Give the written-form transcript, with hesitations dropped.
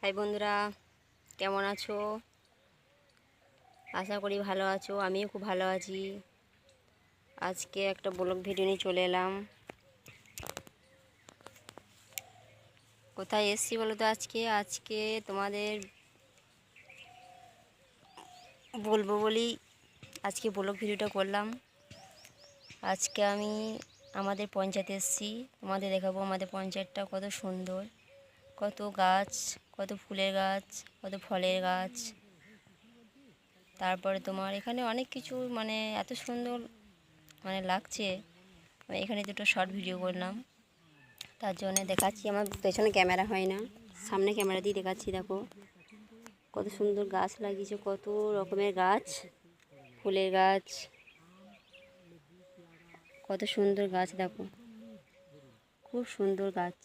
High বন্ধুরা, কেমন আছো? আশা করি ভালো আছো। আমিও খুব ভালো আছি। আজকে একটা ব্লগ ভিডিও নিয়ে চলে এলাম। কোথায় এসছি বলো তো? আজকে তোমাদের বলবো বলেই আজকে ব্লগ ভিডিওটা করলাম। আজকে আমি আমাদের পঞ্চায়েতে এসছি, তোমাদের দেখাবো আমাদের পঞ্চায়েতটা কত সুন্দর, কত গাছ, কত ফুলের গাছ, কত ফলের গাছ। তারপরে তোমার এখানে অনেক কিছু, এত সুন্দর লাগছে। আমি এখানে দুটো শর্ট ভিডিও করলাম, তার জন্য দেখাচ্ছি। আমার পেছনে ক্যামেরা হয় না, সামনে ক্যামেরা দিয়ে দেখাচ্ছি। দেখো কত সুন্দর গাছ লাগিয়েছে, কত রকমের গাছ, ফুলের গাছ, কত সুন্দর গাছ। দেখো খুব সুন্দর গাছ।